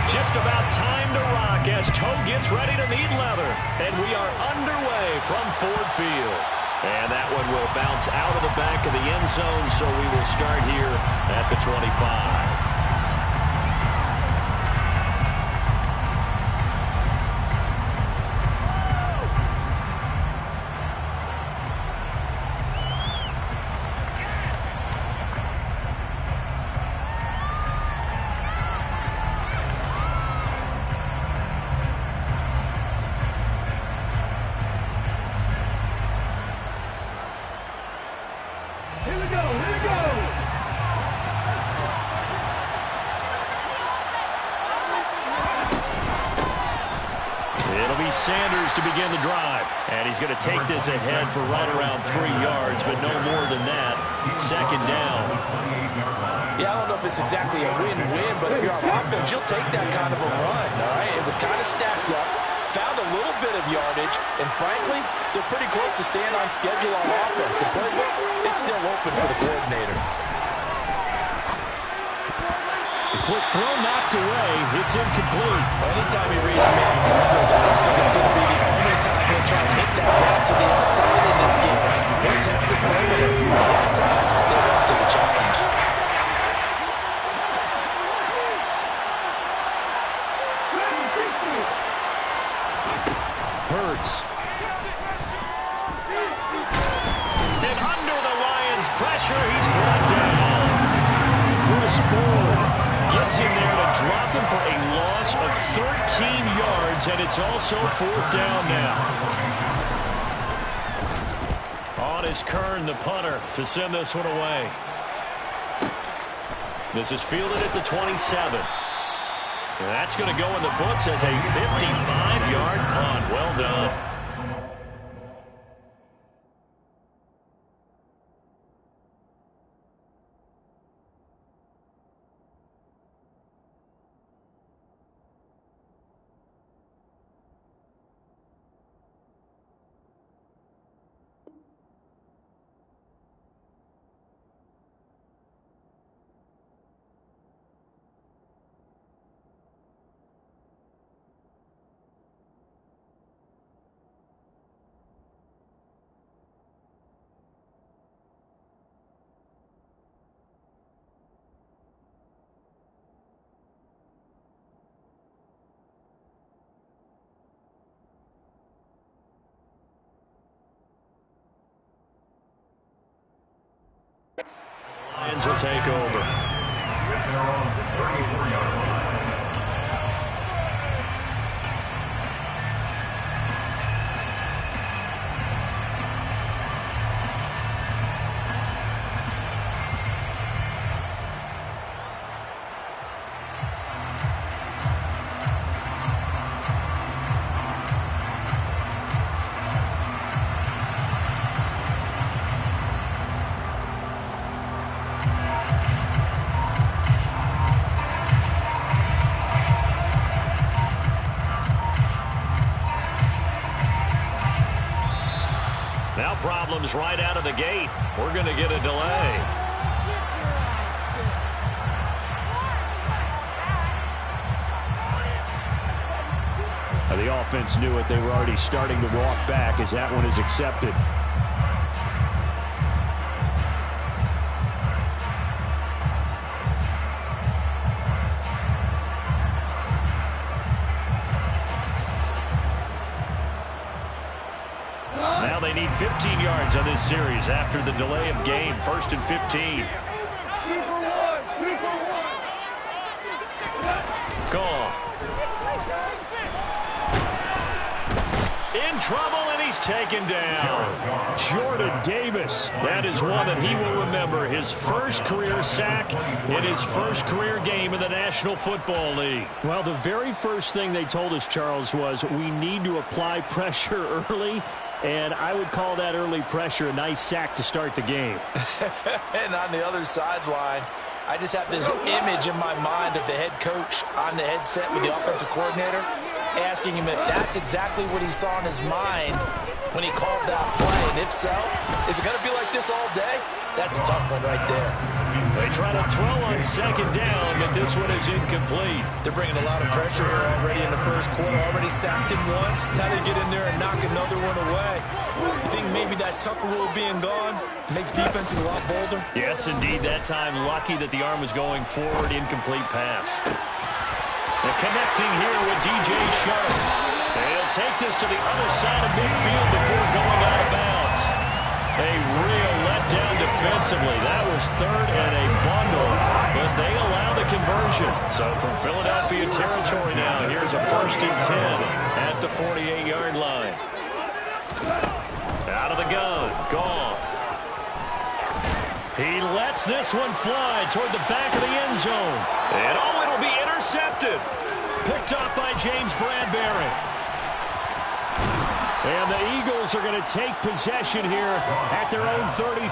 Just about time to rock as Toe gets ready to meet leather. And we are underway from Ford Field. And that one will bounce out of the back of the end zone, so we will start here at the 25. Sanders to begin the drive. And he's going to take this ahead for right around 3 yards, but no more than that. Second down. Yeah, I don't know if it's exactly a win-win, but if you're on offense, you'll take that kind of a run, all right? It was kind of stacked up, found a little bit of yardage, and frankly, they're pretty close to staying on schedule on offense. The playbook is still open for the coordinator. Quick throw knocked away. It's incomplete. Anytime he reads man coverage, I don't think it's going to be the only time he'll try to hit that route to the outside in this game. He'll test the perimeter. That time, they went to the challenge. Hurts. And under the Lions' pressure, he's brought down. Chris Ford gets in there to drop him for a loss of 13 yards, and it's also 4th down now. On is Kern, the punter, to send this one away. This is fielded at the 27. And that's going to go in the books as a 55-yard punt. Well done. Lions will take over. Now problems right out of the gate. We're going to get a delay. The offense knew it. They were already starting to walk back as that one is accepted. Now they need 15 yards on this series after the delay of game. 1st and 15. Gone. In trouble, and he's taken down. Jordan Davis. That is one that he will remember. His first career sack in his first career game in the National Football League. Well, the very first thing they told us, Charles, was we need to apply pressure early. And I would call that early pressure a nice sack to start the game. And on the other sideline, I just have this image in my mind of the head coach on the headset with the offensive coordinator asking him if that's exactly what he saw in his mind when he called that play. And if so, is it going to be like this all day? That's a tough one right there. They try to throw on second down, but this one is incomplete. They're bringing a lot of pressure here already in the first quarter. Already sacked him once. Now they get in there and knock another one away. You think maybe that Tucker rule being gone makes defenses a lot bolder? Yes, indeed. That time, lucky that the arm was going forward. Incomplete pass. And connecting here with DJ Sharp. They'll take this to the other side of midfield before going out of bounds. A real letdown defensively. That was third and a bundle, but they allow the conversion. So from Philadelphia territory now, here's a 1st and 10 at the 48-yard line. Out of the gun, Goff. He lets this one fly toward the back of the end zone. And it'll be intercepted. Picked off by James Bradbury. And the Eagles are going to take possession here at their own 33.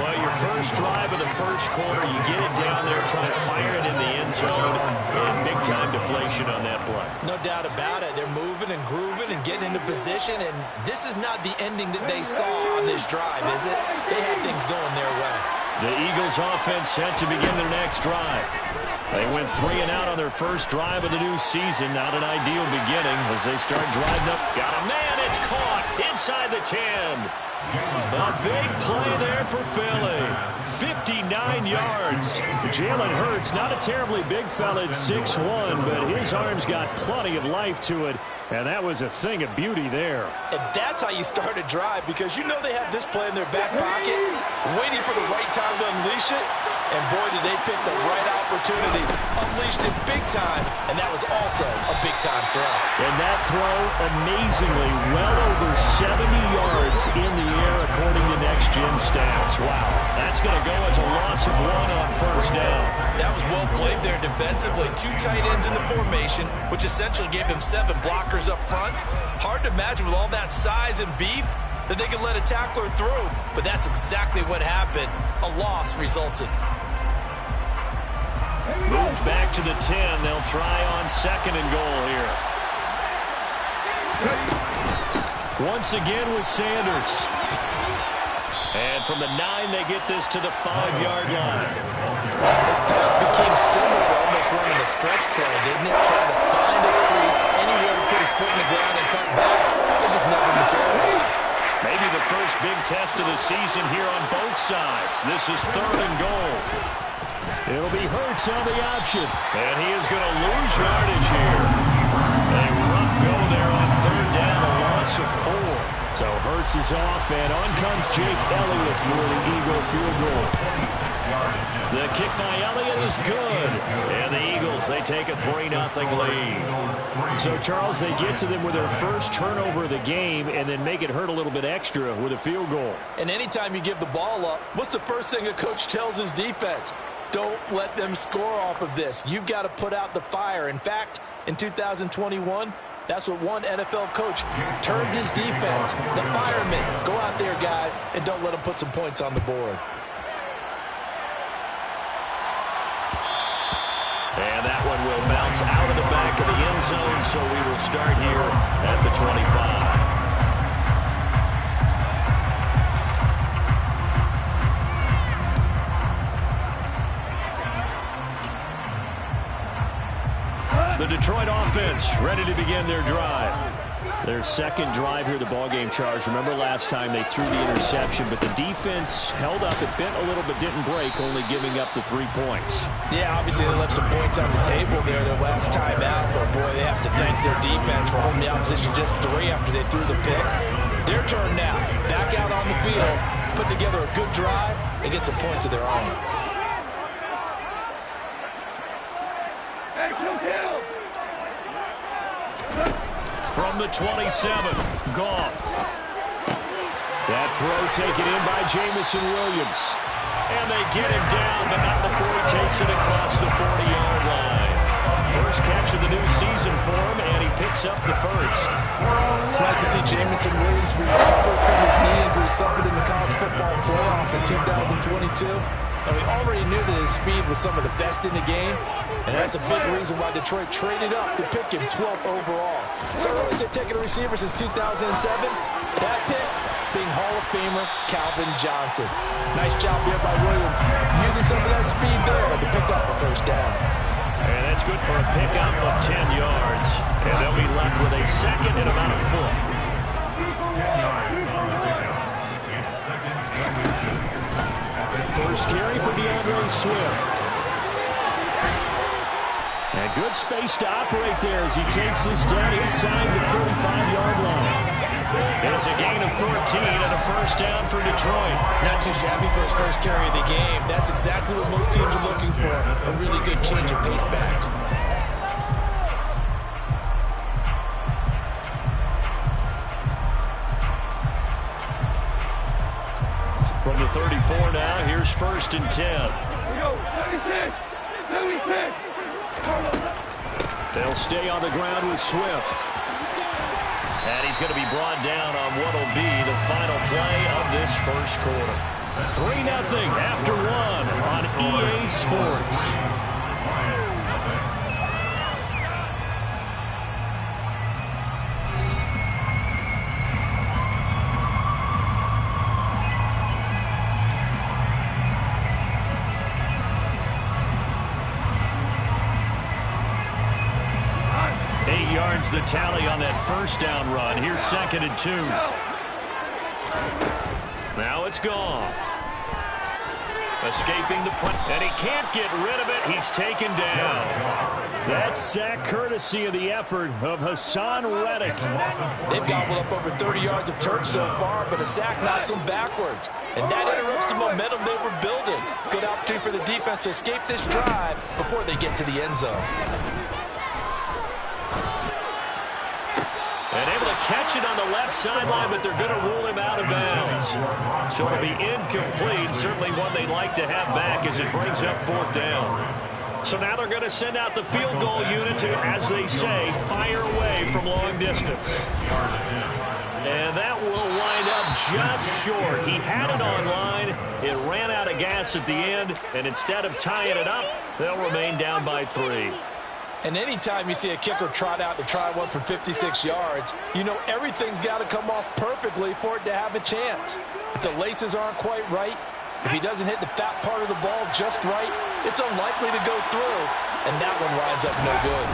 Well, your first drive of the first quarter, you get it down there, try to fire it in the end zone, and big-time deflation on that play. No doubt about it. They're moving and grooving and getting into position, and this is not the ending that they saw on this drive, is it? They had things going their way. The Eagles offense set to begin their next drive. They went 3 and out on their first drive of the new season. Not an ideal beginning as they start driving up. Got a man. It's caught inside the 10. A big play there for Philly. 59 yards. Jalen Hurts, not a terribly big fella at 6'1", but his arm's got plenty of life to it. And that was a thing of beauty there. And that's how you start a drive, because you know they have this play in their back pocket, waiting for the right time to unleash it. And boy, did they pick the right opportunity. Unleashed it big time, and that was also a big-time throw. And that throw, amazingly, well over 70 yards in the air, according to Next Gen Stats. Wow, that's going to go as a loss of 1 on first down. That was well played there defensively. 2 tight ends in the formation, which essentially gave him 7 blockers up front. Hard to imagine with all that size and beef that they could let a tackler through, but that's exactly what happened. A loss resulted. Moved back to the 10. They'll try on 2nd and goal here. Once again with Sanders. And from the 9, they get this to the 5-yard line. This pass became similar to almost running a stretch play, didn't it? Trying to find a crease, anywhere to put his foot in the ground and cut back. It just never materialized. Maybe the first big test of the season here on both sides. This is 3rd and goal. It'll be Hurts on the option. And he is going to lose yardage here. A rough go there on 3rd down, a loss of 4. So Hurts is off, and on comes Jake Elliott for the Eagle field goal. The kick by Elliott is good. And the Eagles, they take a 3-0 lead. So, Charles, they get to them with their first turnover of the game and then make it hurt a little bit extra with a field goal. And anytime you give the ball up, what's the first thing a coach tells his defense? Don't let them score off of this. You've got to put out the fire. In fact, in 2021, that's what one NFL coach termed his defense, the firemen. Go out there, guys, and don't let them put some points on the board. And that one will bounce out of the back of the end zone, so we will start here at the 25. The Detroit offense ready to begin their drive. Their second drive here, the ballgame, Charge. Remember last time they threw the interception, but the defense held up. It bent a little but didn't break, only giving up the 3 points. Yeah, obviously they left some points on the table there their last time out, but boy, they have to thank their defense for holding the opposition just 3 after they threw the pick. Their turn now. Back out on the field, put together a good drive, and get some points of their own. From the 27, Goff. That throw taken in by Jameson Williams. And they get him down, but not before he takes it across the 40-yard line. First catch of the new season for him, and he picks up the first. It's nice to see Jameson Williams recover from his knee injury suffered in the college football playoff in 2022. And we already knew that his speed was some of the best in the game, and that's a big reason why Detroit traded up to pick him 12th overall. So I really said taking a receiver since 2007. That pick, developing Hall of Famer Calvin Johnson. Nice job there by Williams, using some of that speed there to pick up a first down. And that's good for a pickup of 10 yards. And they'll be left with a second and about a foot. First carry for DeAndre Swift. And good space to operate there as he takes this down inside the 45-yard line. It's a gain of 14 and a first down for Detroit. Not too shabby for his first carry of the game. That's exactly what most teams are looking for. A really good change of pace back. From the 34 now, here's first and 10. We go, 76, 76. They'll stay on the ground with Swift. And he's going to be brought down on what will be the final play of this first quarter. 3-0 after 1 on EA Sports. 8 yards the tally on that first down run. Here's second and 2. Now it's gone. Escaping the press, and he can't get rid of it. He's taken down. That sack courtesy of the effort of Hassan Reddick. They've gobbled up over 30 yards of turf so far, but a sack knocks them backwards. And that interrupts the momentum they were building. Good opportunity for the defense to escape this drive before they get to the end zone. And able to catch it on the left sideline, but they're going to rule him out of bounds. So it'll be incomplete. Certainly one they'd like to have back as it brings up fourth down. So now they're going to send out the field goal unit to, as they say, fire away from long distance. And that will wind up just short. He had it on line. It ran out of gas at the end. And instead of tying it up, they'll remain down by 3. And anytime you see a kicker trot out to try one for 56 yards, you know everything's got to come off perfectly for it to have a chance. If the laces aren't quite right, if he doesn't hit the fat part of the ball just right, it's unlikely to go through. And that one winds up no good.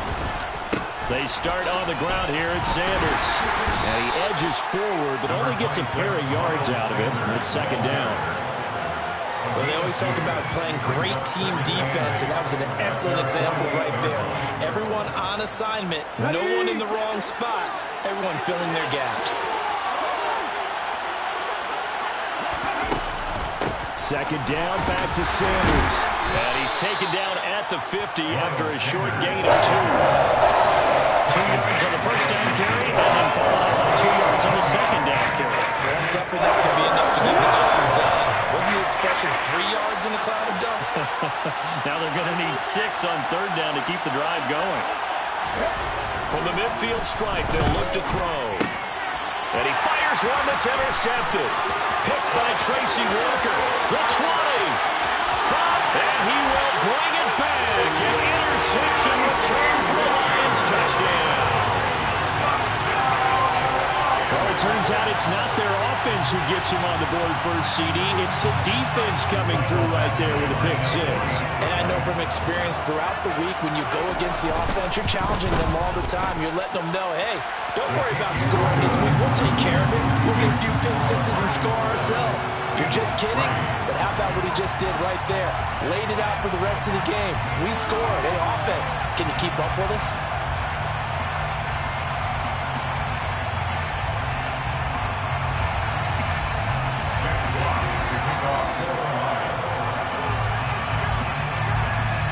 They start on the ground here at Sanders. And he edges forward, but only gets a pair of yards out of it. It's second down. Well, they always talk about playing great team defense, and that was an excellent example right there. Everyone on assignment, no one in the wrong spot, everyone filling their gaps. Second down, back to Sanders. And he's taken down at the 50 after a short gain of 2. 2 yards on the first down carry, and then followed up by 2 yards on the second down carry. That's definitely not going to be enough to get the job done. Wasn't the expression 3 yards in a cloud of dust? Now they're going to need 6 on third down to keep the drive going. From the midfield stripe, they'll look to throw. And he fires one that's intercepted. Picked by Tracy Walker. The 20. And he will bring it back. An interception return for the Lions. Touchdown. Well, it turns out it's not their offense who gets him on the board first, CD. It's the defense coming through right there with a pick 6. And I know from experience throughout the week, when you go against the offense, you're challenging them all the time. You're letting them know, hey, don't worry about scoring this week. We'll take care of it. We'll get a few pick 6s and score ourselves. You're just kidding? But how about what he just did right there? Laid it out for the rest of the game. We scored. Hey, offense, can you keep up with us?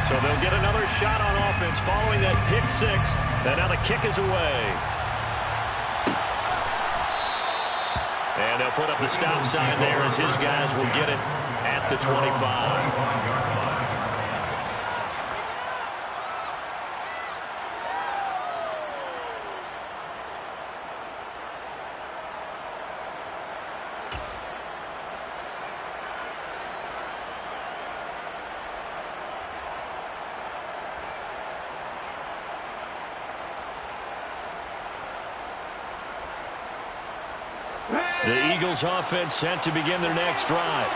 So they'll get another shot on offense following that pick 6. And now the kick is away. And they'll put up the stop sign there as his guys will get it at the 25. The Eagles offense set to begin their next drive.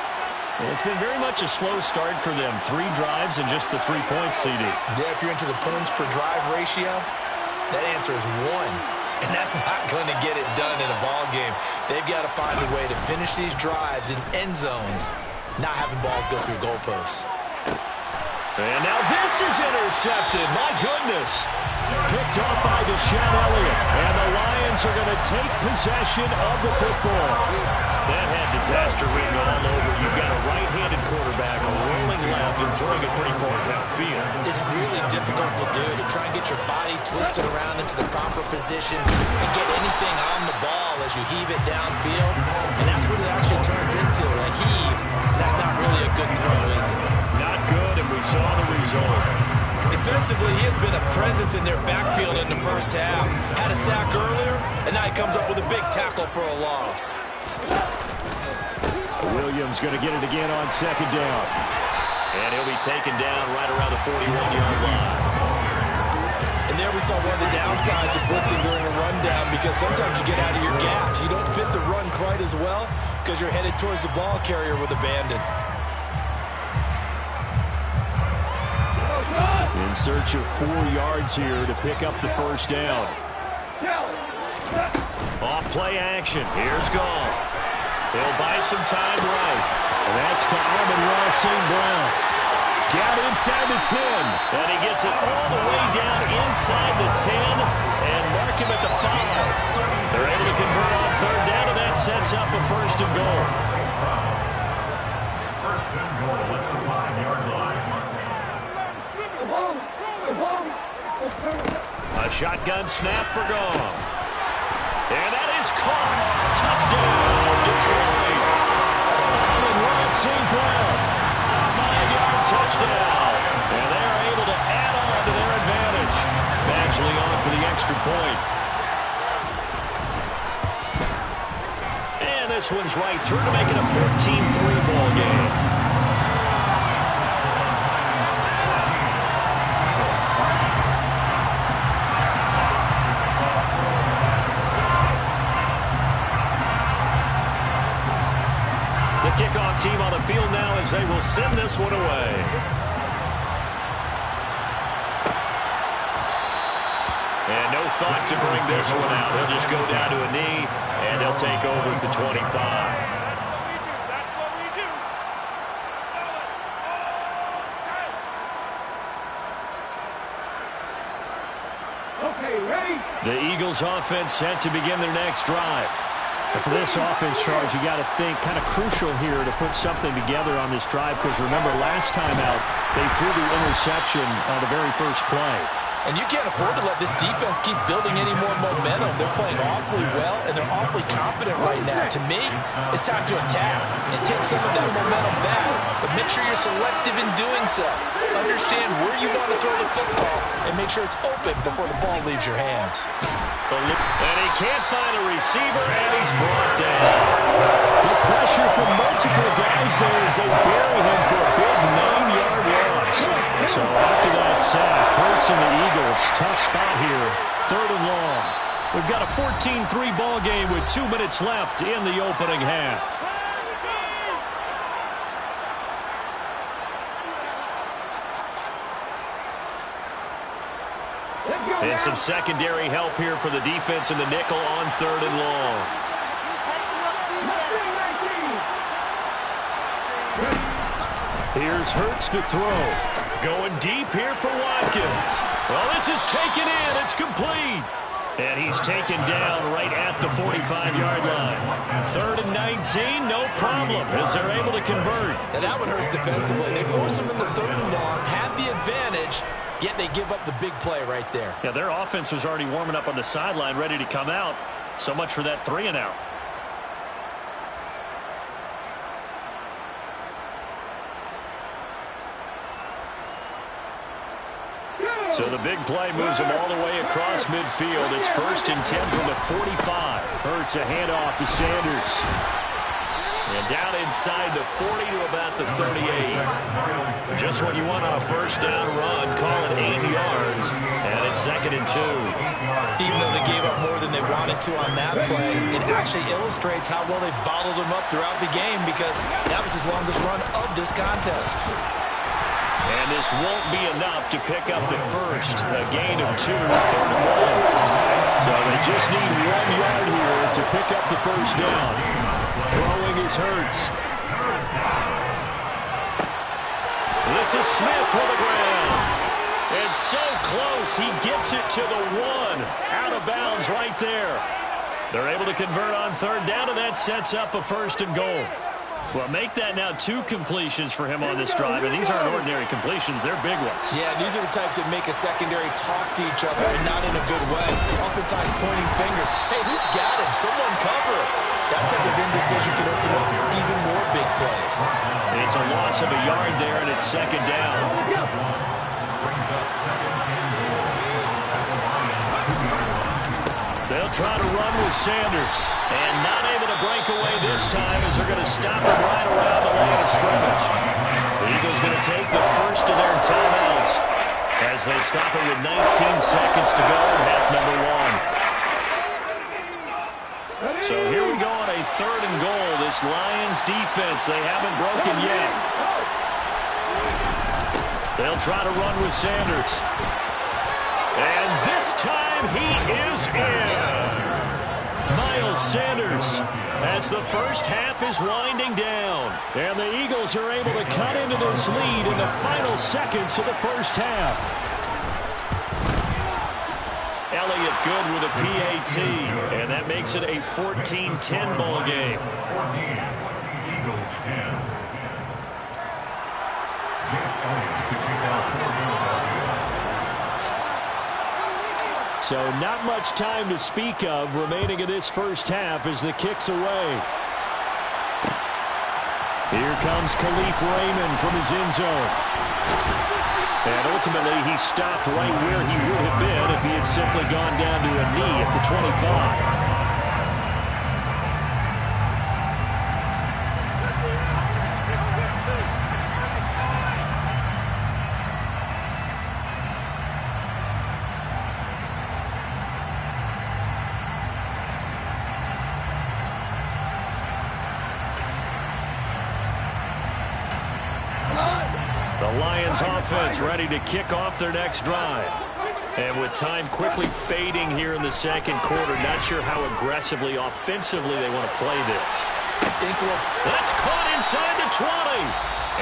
It's been very much a slow start for them. 3 drives and just the 3 points, CD. Yeah, if you're into the points per drive ratio, that answer is 1. And that's not going to get it done in a ball game. They've got to find a way to finish these drives in end zones, not having balls go through goalposts. And now this is intercepted. My goodness. Picked off by Deshaun Elliott. And the Lions are going to take possession of the football. That had disaster written all over. You've got a right-handed quarterback rolling left and throwing it pretty far downfield. It's really difficult to do, to try and get your body twisted around into the proper position and get anything on the ball as you heave it downfield. And that's what it actually turns into, a heave. And that's not really a good throw, is it? Not good, and we saw the result. Defensively, he has been a presence in their backfield in the first half. Had a sack earlier, and now he comes up with a big tackle for a loss. Williams going to get it again on second down. And he'll be taken down right around the 41-yard line. And there we saw one of the downsides of blitzing during a rundown, because sometimes you get out of your gaps. You don't fit the run quite as well because you're headed towards the ball carrier with abandon. In search of 4 yards here to pick up the first down. Off play action. Here's Goff. They'll buy some time right. And that's to Amon-Ra St. Brown. Down inside the 10. And he gets it all the way down inside the 10 and mark him at the 5. They're able to convert on third down, and that sets up a first and goal. First and goal at the 5-yard line. A shotgun snap for Goff. And that is caught. Touchdown, Detroit. Amon-Ra St. Brown. A 5-yard touchdown. And they're able to add on to their advantage. Badgley on for the extra point. And this one's right through to make it a 14-3 ball game. Kickoff team on the field now as they will send this one away. And no thought to bring this one out. They'll just go down to a knee, and they'll take over at the 25. That's what we do. Okay, ready? The Eagles offense set to begin their next drive. For this offense, Charles, you got to think kind of crucial here to put something together on this drive, because remember, last time out, they threw the interception on the very first play. And you can't afford to let this defense keep building any more momentum. They're playing awfully well, and they're awfully confident right now. To me, it's time to attack and take some of that momentum back, but make sure you're selective in doing so. Understand where you want to throw the football, and make sure it's open before the ball leaves your hands. And he can't find a receiver, and he's brought down. The pressure from multiple guys there as they bury him for a big 9-yard loss. So after that sack, Hurts and the Eagles, tough spot here, 3rd and long. We've got a 14-3 ball game with 2 minutes left in the opening half. And some secondary help here for the defense in the nickel on 3rd and long. Here's Hurts to throw. Going deep here for Watkins. Well, this is taken in. It's complete. And he's taken down right at the 45-yard line. 3rd and 19, no problem, as they're able to convert. And that one hurts defensively. They force him into 3rd and long, have the advantage, yet they give up the big play right there. Yeah, their offense was already warming up on the sideline, ready to come out. So much for that 3-and-out. So the big play moves him all the way across midfield. It's 1st and 10 from the 45. Hurts a handoff to Sanders. And down inside the 40 to about the 38. Just what you want on a first down run. Call it 8 yards. And it's 2nd 2nd and 2. Even though they gave up more than they wanted to on that play, it actually illustrates how well they bottled them up throughout the game because that was his longest run of this contest. And this won't be enough to pick up the first. A gain of 2, 3rd and 1. So they just need 1 yard here to pick up the first down. Throwing is Hurts. This is Smith to the ground. And so close, he gets it to the 1. Out of bounds right there. They're able to convert on 3rd down, and that sets up a 1st and goal. Well, make that now 2 completions for him on this drive, and these aren't ordinary completions. They're big ones. Yeah, these are the types that make a secondary talk to each other, and not in a good way. Oftentimes pointing fingers. Hey, who's got him? Someone cover it. That type of indecision can open up even more big plays. It's a loss of a yard there, and it's 2nd down. They'll try to run with Sanders. And not able to break away this time as they're going to stop him right around the line of scrimmage. The Eagles going to take the first of their timeouts as they stop it with 19 seconds to go in half number 1. So here we go on a 3rd and goal. This Lions defense, they haven't broken yet. They'll try to run with Sanders. And this time he is in. Miles Sanders as the first half is winding down. And the Eagles are able to cut into this lead in the final seconds of the first half. Elliott good with a PAT. And that makes it a 14-10 ball game. 14, Eagles 10. Jake Elliott to kick out for Philadelphia. So not much time to speak of remaining in this first half as the kick's away. Here comes Khalif Raymond from his end zone. And ultimately he stopped right where he would have been if he had simply gone down to a knee at the 25. Offense ready to kick off their next drive. And with time quickly fading here in the 2nd quarter, not sure how aggressively, offensively they want to play this. That's caught inside the 20.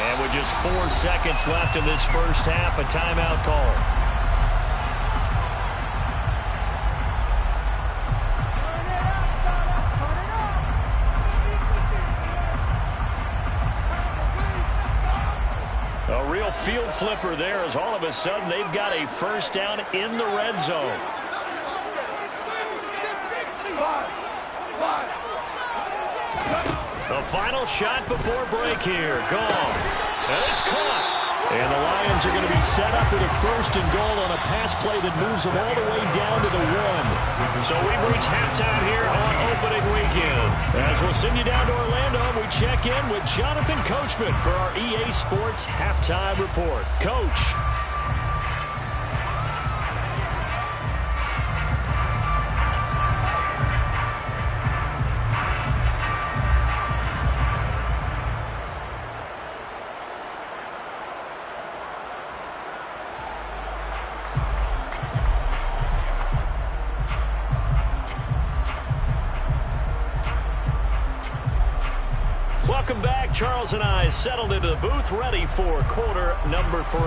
And with just 4 seconds left in this first half, a timeout call. Field flipper there as all of a sudden they've got a first down in the red zone. The final shot before break here. Gone. And it's caught. And the Lions are going to be set up with a 1st and goal on a pass play that moves them all the way down to the 1. So we've reached halftime here on opening weekend. As we'll send you down to Orlando, we check in with Jonathan Coachman for our EA Sports Halftime Report. Coach. Welcome back. Charles and I settled into the booth, ready for quarter number 3.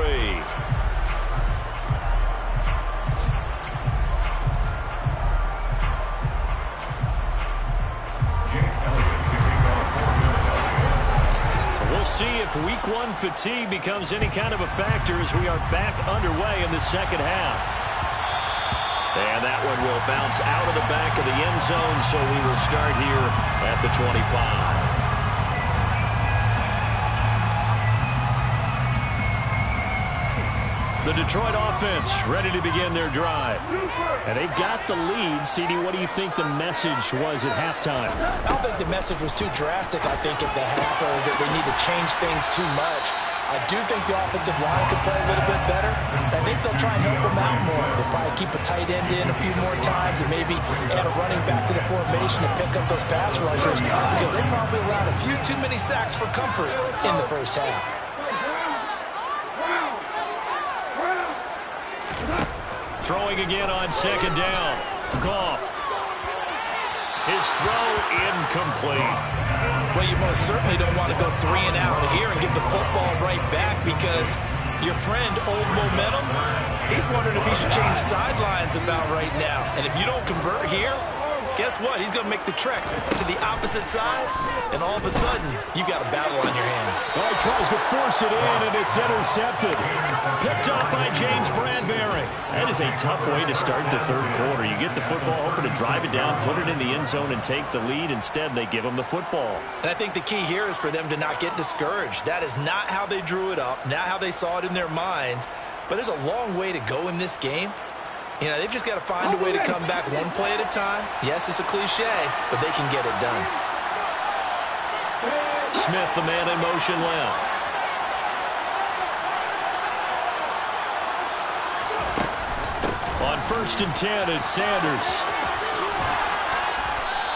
We'll see if week 1 fatigue becomes any kind of a factor as we are back underway in the 2nd half. And that one will bounce out of the back of the end zone, so we will start here at the 25. The Detroit offense ready to begin their drive. And they've got the lead. CD, what do you think the message was at halftime? I don't think the message was too drastic, I think, at the half, or that they need to change things too much. I do think the offensive line could play a little bit better. I think they'll try and help him out more. They'll probably keep a tight end in a few more times and maybe add a running back to the formation and pick up those pass rushers because they probably allowed a few too many sacks for comfort in the first half. Throwing again on second down. Goff. His throw incomplete. Well, you most certainly don't want to go 3 and out here and give the football right back because your friend, Old Momentum, he's wondering if he should change sidelines about right now. And if you don't convert here, guess what? He's going to make the trek to the opposite side, and all of a sudden, you got a battle on your hand. Oh, he tries to force it in, and it's intercepted. Picked up by James Bradbury. That is a tough way to start the third quarter. You get the football, hoping to drive it down, put it in the end zone, and take the lead. Instead, they give him the football. And I think the key here is for them to not get discouraged. That is not how they drew it up, not how they saw it in their minds. But there's a long way to go in this game. You know, they've just got to find a way to come back one play at a time. Yes, it's a cliche, but they can get it done. Smith, the man in motion left. On 1st and 10, it's Sanders.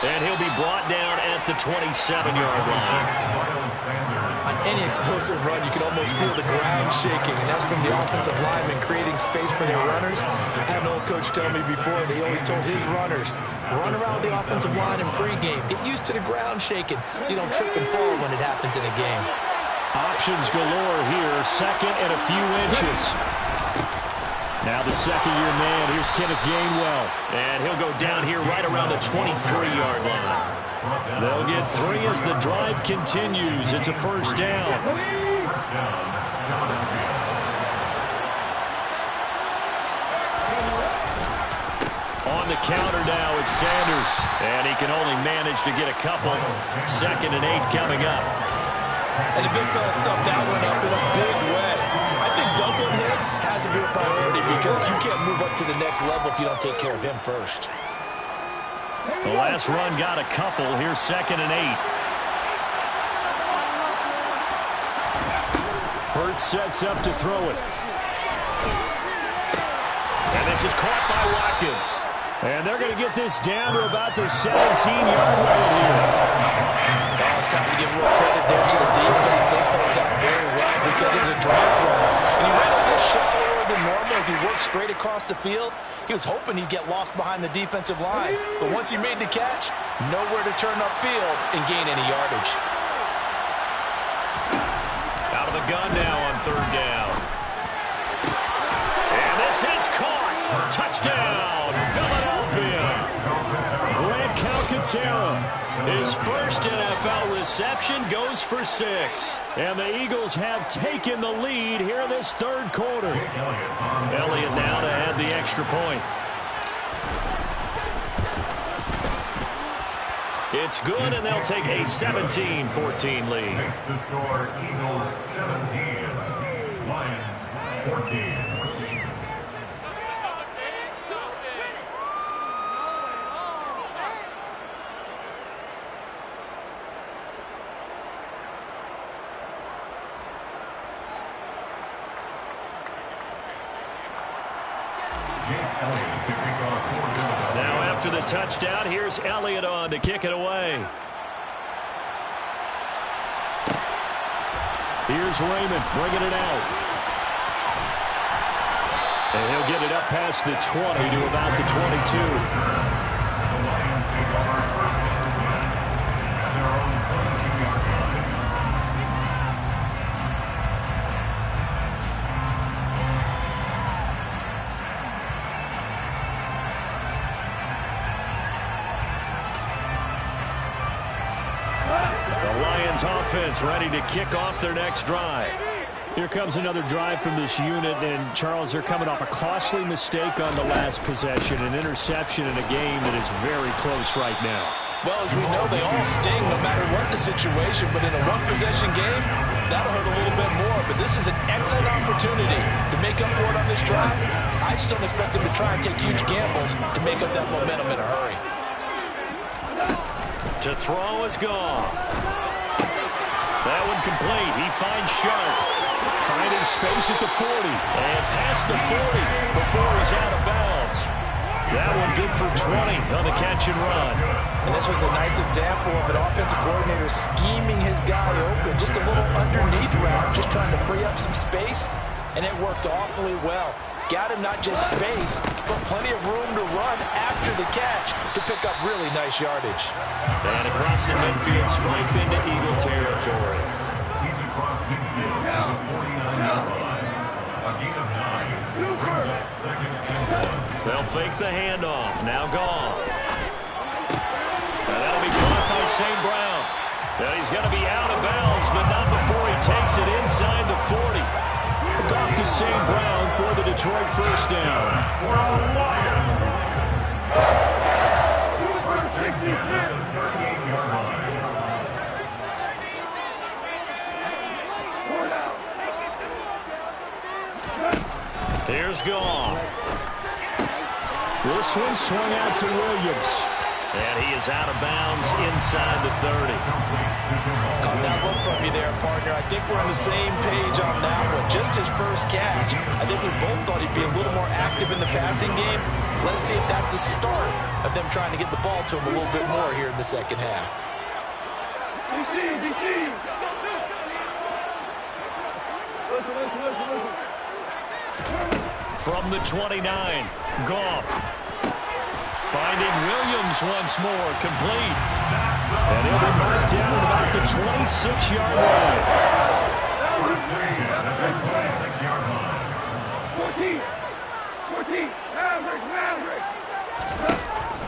And he'll be brought down at the 27-yard line. On any explosive run, you can almost feel the ground shaking, and that's from the offensive linemen creating space for their runners. I had an old coach tell me before, they always told his runners, run around the offensive line in pregame. Get used to the ground shaking so you don't trip and fall when it happens in a game. Options galore here. Second and a few inches. Now the second-year man, here's Kenneth Gainwell. And he'll go down here right around the 23-yard line. They'll get 3 as the drive continues. It's a first down. On the counter now, it's Sanders. And he can only manage to get a couple. 2nd and 8 coming up. And the big fella stuffed that one up in a big way. I think doubling him has to be a priority because you can't move up to the next level if you don't take care of him first. The last run got a couple. Here's 2nd and 8. Hurts sets up to throw it. And this is caught by Watkins. And they're going to get this down to about the 17-yard line here. It's time to give a little credit there to the defense. They played that very well because it was a drop run. And he ran a little shallower than normal as he worked straight across the field. He was hoping he'd get lost behind the defensive line. But once he made the catch, nowhere to turn upfield and gain any yardage. Out of the gun now on 3rd down. And this is caught. Touchdown, Philadelphia. Grant Calcaterra, his first NFL reception, goes for 6. And the Eagles have taken the lead here in this third quarter. Elliott now to add the extra point. It's good, and they'll take a 17-14 lead. Makes the score Eagles 17, Lions 14. Now after the touchdown, here's Elliott on to kick it away. Here's Raymond bringing it out. And he'll get it up past the 20 to about the 22. Offense ready to kick off their next drive. Here comes another drive from this unit, and Charles, they're coming off a costly mistake on the last possession, an interception in a game that is very close right now. Well, as we know, they all sting no matter what the situation, but in a one-possession game, that'll hurt a little bit more. But this is an excellent opportunity to make up for it on this drive. I just don't expect them to try and take huge gambles to make up that momentum in a hurry. To throw is gone. That one complete. He finds Sharp. Finding space at the 40. And past the 40 before he's out of bounds. That one good for 20 on the catch and run. And this was a nice example of an offensive coordinator scheming his guy open. Just a little underneath route, just trying to free up some space. And it worked awfully well. Got him not just space, but plenty of room to run after the catch to pick up really nice yardage. And across the midfield, stripe into Eagle territory. He's across midfield now, 49-yard line. A gain of 9. Brings up second and 1. They'll fake the handoff. Now Goff. And that'll be caught by St. Brown. Now he's going to be out of bounds, but not before he takes it inside the 40. Goff to St. Brown for the Detroit first down. Here's Goff. This one swung out to Williams. And he is out of bounds inside the 30. Caught that look from you there, partner. I think we're on the same page on that one. Just his first catch. I think we both thought he'd be a little more active in the passing game. Let's see if that's the start of them trying to get the ball to him a little bit more here in the second half. From the 29, Goff. Finding Williams once more, complete. And he'll be marked down at about the 26-yard line. 26-yard line. 14, Maverick.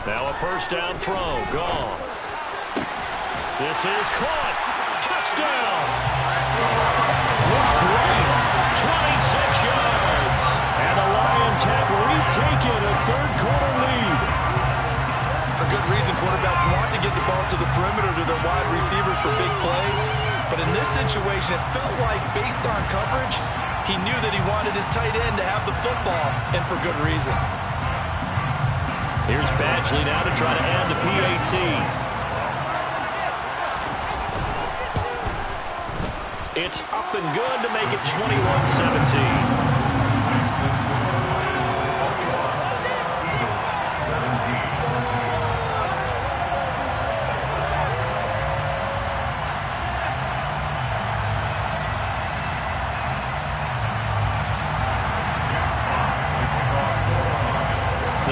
Now a first down throw, Goff. This is caught. Touchdown. Great. 26 yards. And the Lions have retaken a third-quarter lead. For good reason, quarterbacks want to get the ball to the perimeter to their wide receivers for big plays. But in this situation, it felt like, based on coverage, he knew that he wanted his tight end to have the football, and for good reason. Here's Badgley now to try to add the PAT. It's up and good to make it 21-17.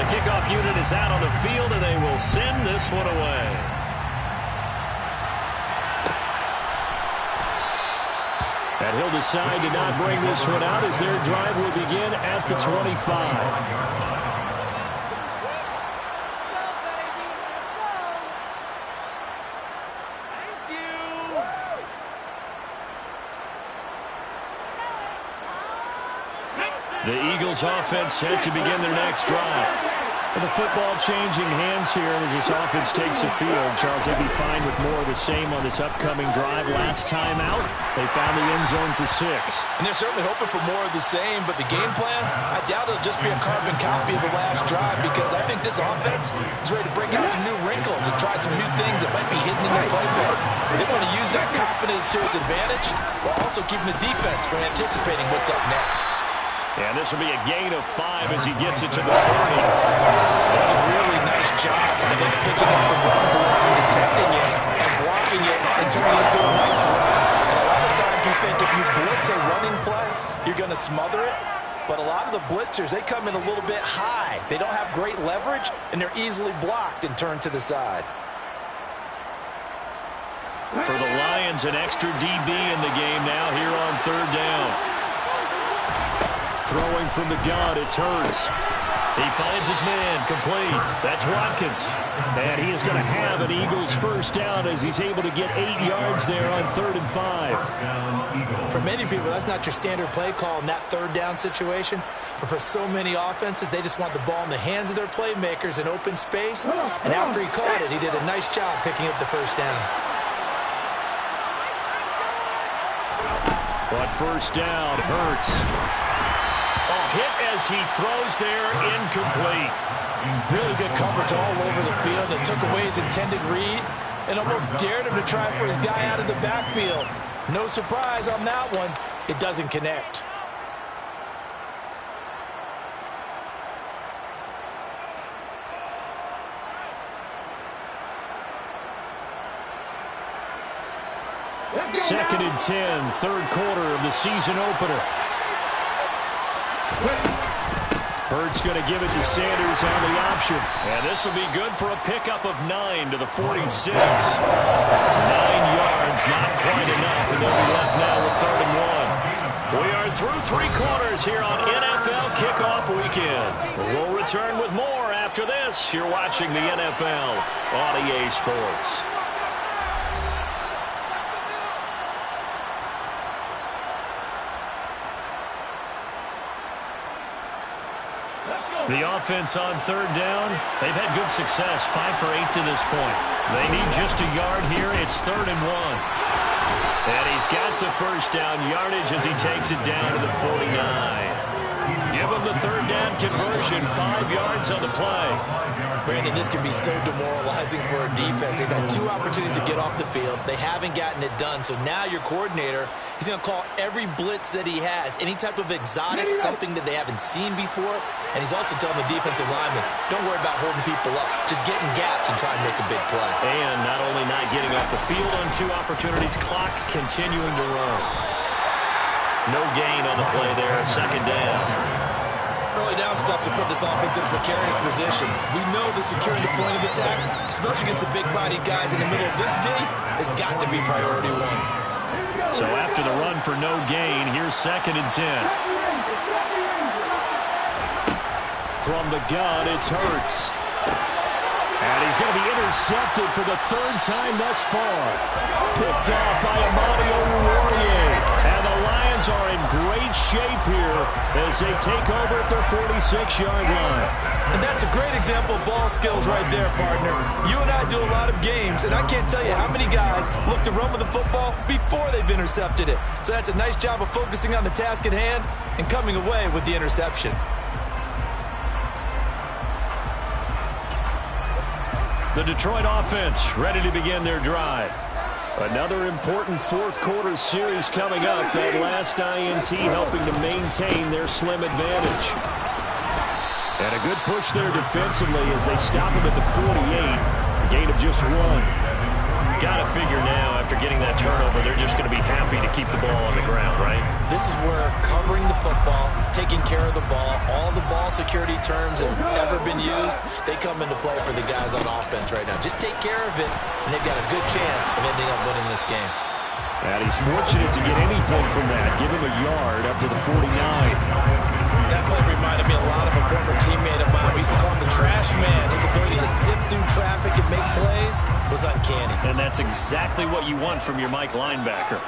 Kickoff unit is out on the field, and they will send this one away. And he'll decide to not bring this one out as their drive will begin at the 25. The Eagles offense set to begin their next drive. And the football changing hands here as this offense takes the field. Charles, they'd be fine with more of the same on this upcoming drive. Last time out, they found the end zone for 6. And they're certainly hoping for more of the same, but the game plan, I doubt it'll just be a carbon copy of the last drive, because I think this offense is ready to break out some new wrinkles and try some new things that might be hidden in their playbook. They want to use that confidence to its advantage while also keeping the defense from anticipating what's up next. And this will be a gain of 5 as he gets it to the 30. That's a really nice job, I think, picking up the run blitz and detecting it and blocking it and turning it into a nice run. And a lot of times you think if you blitz a running play, you're going to smother it. But a lot of the blitzers, they come in a little bit high. They don't have great leverage, and they're easily blocked and turned to the side. For the Lions, an extra DB in the game now here on third down. Throwing from the gun, it's Hurts. He finds his man, complete. That's Watkins. And he is going to have an Eagles first down as he's able to get 8 yards there on 3rd and 5. For many people, that's not your standard play call in that third down situation. But for so many offenses, they just want the ball in the hands of their playmakers in open space. And after he caught it, he did a nice job picking up the first down. But first down, Hurts. Hit as he throws there, incomplete. Really good coverage all over the field. It took away his intended read and almost dared him to try for his guy out of the backfield. No surprise on that one. it doesn't connect. Second and 10, third quarter of the season opener. Hurts going to give it to Sanders on the option. And this will be good for a pickup of 9 to the 46. 9 yards, not quite enough, and they'll be left now with 3rd and 1. We are through 3 quarters here on NFL Kickoff Weekend. We'll return with more after this. You're watching the NFL on EA Sports. The offense on 3rd down, they've had good success, 5 for 8 to this point. They need just a yard here. It's 3rd and 1. And he's got the first down yardage as he takes it down to the 49. Give him the 3rd down conversion, 5 yards on the play. Brandon, this can be so demoralizing for a defense. They've had 2 opportunities to get off the field. They haven't gotten it done. So now your coordinator, he's going to call every blitz that he has, any type of exotic, something that they haven't seen before. And he's also telling the defensive lineman, don't worry about holding people up. Just get in gaps and try and make a big play. And not only not getting off the field on 2 opportunities, clock continuing to run. No gain on the play there, 2nd down. Early down stuff to put this offense in a precarious position. We know the securing the point of attack, especially against the big-bodied guys in the middle of this D, has got to be priority 1. So after the run for no gain, here's 2nd and 10. From the gun, it's Hurts. And he's going to be intercepted for the 3rd time thus far. Picked off by Amani Oruwariye. And the Lions are in great shape here as they take over at their 46-yard line. And that's a great example of ball skills right there, partner. You and I do a lot of games, and I can't tell you how many guys look to run with the football before they've intercepted it. So that's a nice job of focusing on the task at hand and coming away with the interception. The Detroit offense ready to begin their drive. Another important 4th quarter series coming up. That last INT helping to maintain their slim advantage. And a good push there defensively as they stop him at the 48. A gain of just 1. Got to figure now, after getting that turnover, they're just going to be happy to keep the ball on the ground, right? This is where covering the football, taking care of the ball, all the ball security terms that have ever been used, they come into play for the guys on offense right now. Just take care of it, and they've got a good chance of ending up winning this game. And he's fortunate to get anything from that. Give him a yard up to the 49. That play reminded me a lot of a former teammate of mine. We used to call him the trash man. His ability to sift through traffic and make plays was uncanny. And that's exactly what you want from your Mike linebacker.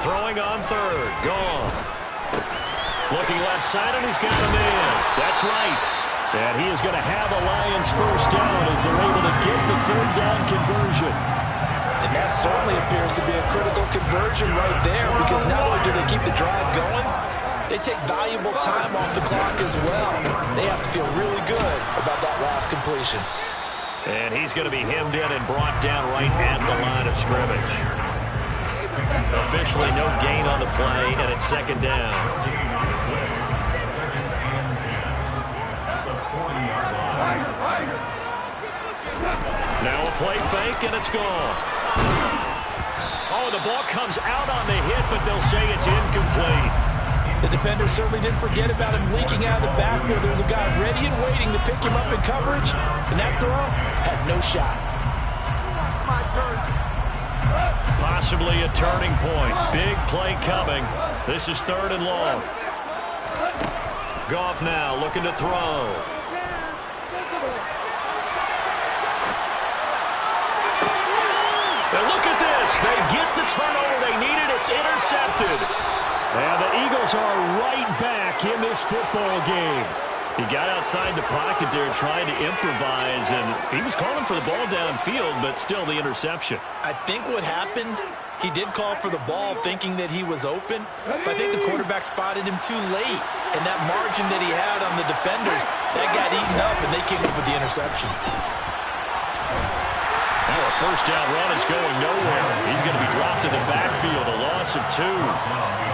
Throwing on 3rd. Gone. Looking left side, and he's got a man. That's right. And he is going to have a Lions first down as they're able to get the 3rd down conversion. And that certainly appears to be a critical conversion right there, because not only do they keep the drive going, they take valuable time off the clock as well. They have to feel really good about that last completion. And he's going to be hemmed in and brought down right at the line of scrimmage. Officially no gain on the play, and it's 2nd down. Now a play fake, and it's gone. Oh, the ball comes out on the hit, but they'll say it's incomplete. The defender certainly didn't forget about him leaking out of the backfield. There was a guy ready and waiting to pick him up in coverage, and that throw had no shot. Possibly a turning point. Big play coming. This is 3rd and long. Goff now looking to throw. And look at this. They get the turnover they needed. It's intercepted. And the Eagles are right back in this football game. He got outside the pocket there trying to improvise, and he was calling for the ball downfield, but still the interception. I think what happened, he did call for the ball thinking that he was open, but I think the quarterback spotted him too late. And that margin that he had on the defenders, that got eaten up, and they came up with the interception. Now a first down run is going nowhere. He's going to be dropped in the backfield, a loss of 2.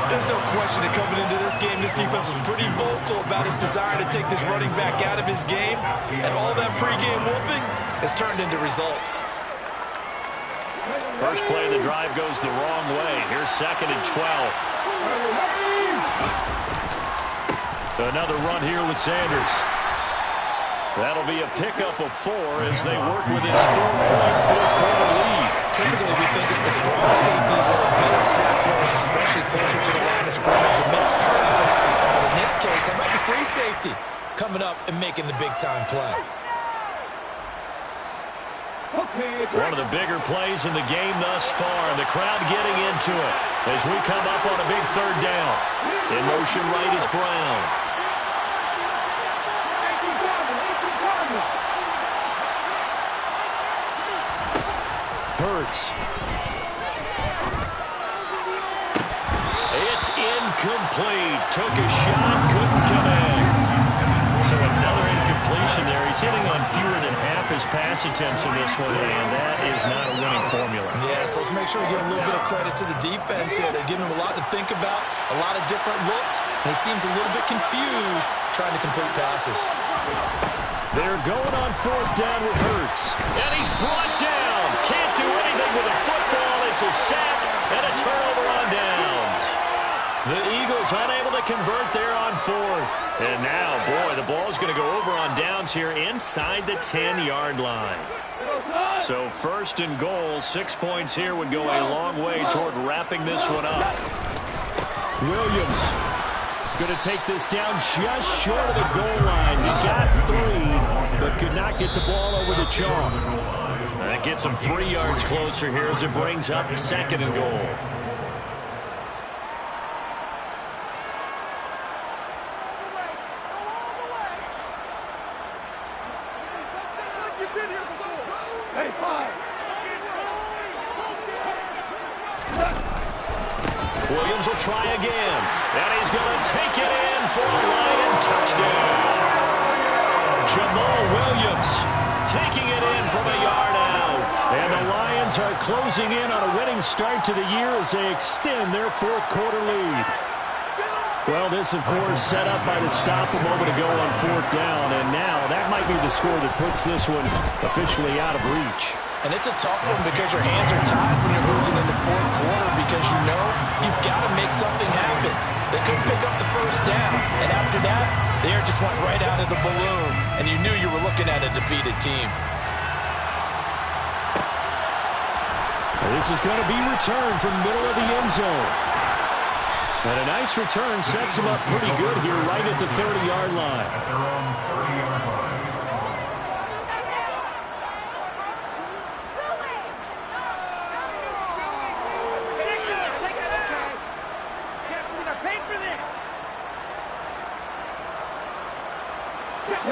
There's no question that coming into this game, this defense was pretty vocal about its desire to take this running back out of his game, and all that pregame whooping has turned into results. First play of the drive goes the wrong way. Here's 2nd and 12. Another run here with Sanders. That'll be a pickup of 4 as they work with his 4-point fourth-quarter lead. Typically, we think it's the strong safeties that are better tacklers, especially closer to the line of scrimmage amidst traffic. But in this case, how about the free safety coming up and making the big-time play? One of the bigger plays in the game thus far, and the crowd getting into it as we come up on a big 3rd down. In motion right is Brown. Hurts. It's incomplete. Took a shot, couldn't connect. So another incompletion there. He's hitting on fewer than half his pass attempts in this one, and that is not a winning formula. Yes, let's make sure we give a little bit of credit to the defense here. They're giving him a lot to think about, a lot of different looks, and he seems a little bit confused trying to complete passes. They're going on 4th down with Hurts. And he's brought down. Can't do anything with a football. It's a sack and a turnover on downs. The Eagles unable to convert there on 4th. And now, boy, the ball's going to go over on downs here inside the 10-yard line. So 1st and goal, 6 points here would go a long way toward wrapping this one up. Williams going to take this down just short of the goal line. He got 3, but could not get the ball over the chalk. That gets him 3 yards closer here as it brings up 2nd and goal. Williams will try again, and he's going to take it in for a Lion touchdown. Jamal Williams taking it in from a yard out. And the Lions are closing in on a winning start to the year as they extend their 4th-quarter lead. Well, this, of course, set up by the stop a moment ago on 4th down, and now that might be the score that puts this one officially out of reach. And it's a tough one because your hands are tied when you're losing in the 4th quarter because you know you've got to make something happen. They couldn't pick up the 1st down, and after that, the air just went right out of the balloon, and you knew you were looking at a defeated team. This is going to be returned from the middle of the end zone. And a nice return sets him up pretty good here right at the 30-yard line. At their own 30-yard line.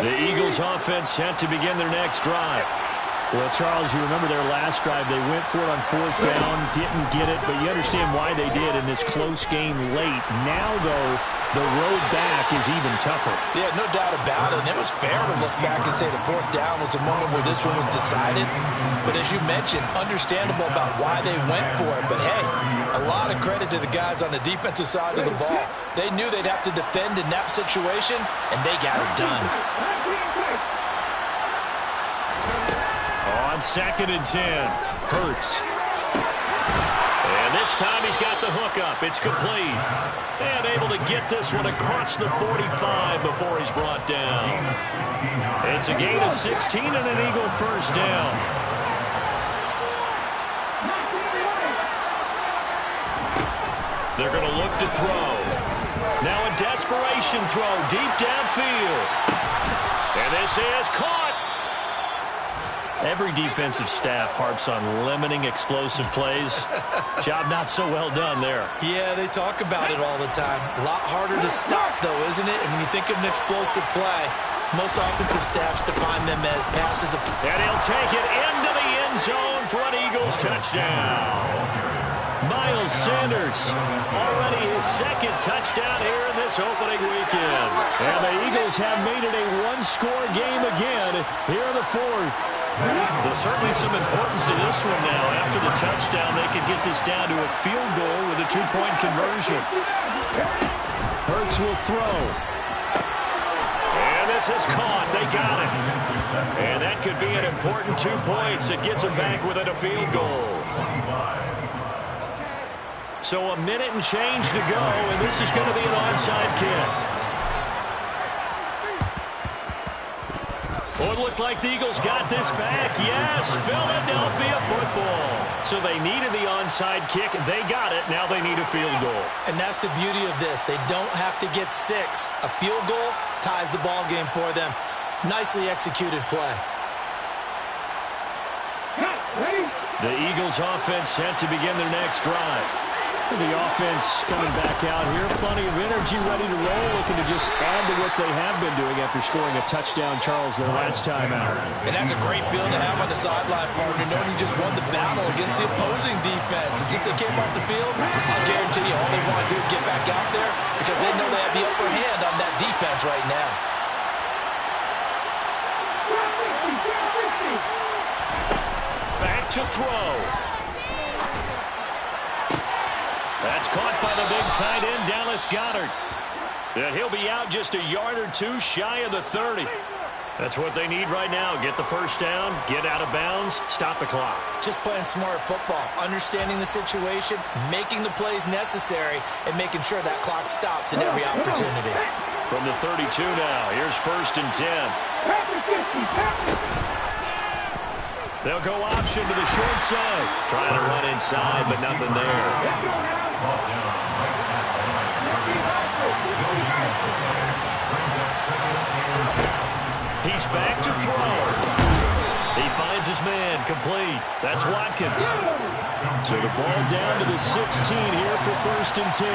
The Eagles offense set to begin their next drive. Well, Charles, you remember their last drive. They went for it on 4th down, didn't get it, but you understand why they did in this close game late. Now, though, the road back is even tougher. Yeah, no doubt about it. And it was fair to look back and say the 4th down was the moment where this one was decided. But as you mentioned, understandable about why they went for it. But, hey, a lot of credit to the guys on the defensive side of the ball. They knew they'd have to defend in that situation, and they got it done. On 2nd and 10, Hurts. And this time he's got the hook up. It's complete. And able to get this one across the 45 before he's brought down. It's a gain of 16 and an Eagle 1st down. They're going to look to throw. Now a desperation throw deep downfield. And this is caught. Every defensive staff harps on limiting explosive plays. Job not so well done there. Yeah, they talk about it all the time. A lot harder to stop, though, isn't it? And when you think of an explosive play, most offensive staffs define them as passes. And he'll take it into the end zone for an Eagles touchdown. Miles Sanders, already his 2nd touchdown here in this opening weekend. And the Eagles have made it a one-score game again here in the 4th. There's certainly some importance to this one now. After the touchdown, they could get this down to a field goal with a 2-point conversion. Hurts will throw. And this is caught. They got it. And that could be an important 2 points. It gets them back within a field goal. So a minute and change to go, and this is going to be an onside kick. Oh, it looked like the Eagles got this back. Yes, Philadelphia football. So they needed the onside kick. They got it. Now they need a field goal. And that's the beauty of this. They don't have to get 6. A field goal ties the ball game for them. Nicely executed play. The Eagles offense set to begin their next drive. The offense coming back out here. Plenty of energy, ready to roll, looking to just add to what they have been doing after scoring a touchdown, Charles, their last time out. And that's a great feeling to have on the sideline, partner, knowing you just won the battle against the opposing defense. And since they came off the field, I guarantee you all they want to do is get back out there because they know they have the upper hand on that defense right now. Back to throw. That's caught by the big tight end, Dallas Goedert. And he'll be out just a yard or two shy of the 30. That's what they need right now. Get the first down, get out of bounds, stop the clock. Just playing smart football, understanding the situation, making the plays necessary, and making sure that clock stops in every opportunity. From the 32 now, here's 1st and 10. They'll go option to the short side. Trying to run inside, but nothing there. He's back to throw. He finds his man, complete. That's Watkins. So the ball down to the 16 here for 1st and 10.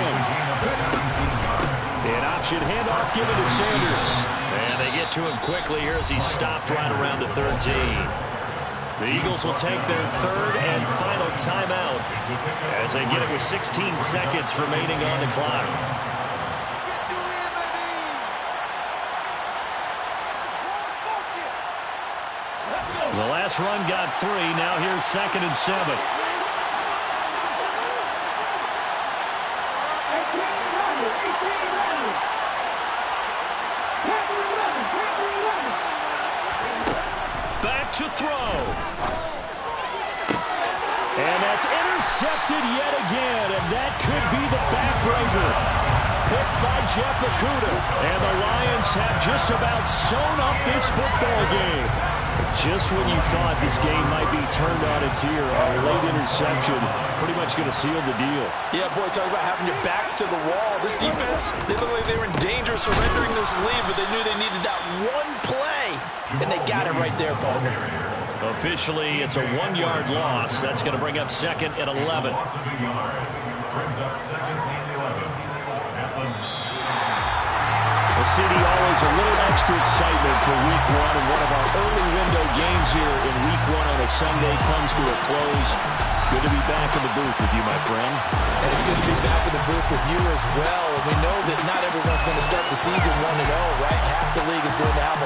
An option handoff given to Sanders. And they get to him quickly here as he's stopped right around the 13. The Eagles will take their 3rd and final timeout as they get it with 16 seconds remaining on the clock. The last run got 3. Now here's 2nd and 7. Back to throw. And that's intercepted yet again, and that could be the backbreaker. Picked by Jeff Okudah. And the Lions have just about sewn up this football game. Just when you thought this game might be turned on its ear, a late interception pretty much going to seal the deal. Yeah, boy, talk about having your backs to the wall. This defense, they looked like they were in danger of surrendering this lead, but they knew they needed that one play, and they got it right there, partner. Officially, it's a 1-yard loss. That's going to bring up 2nd and 11. Well, CD, always a little extra excitement for Week 1, and one of our early window games here in Week 1 on a Sunday comes to a close. Good to be back in the booth with you, my friend. And it's good to be back in the booth with you as well. And we know that not everyone's going to start the season 1-0, right? Half the league is going to have a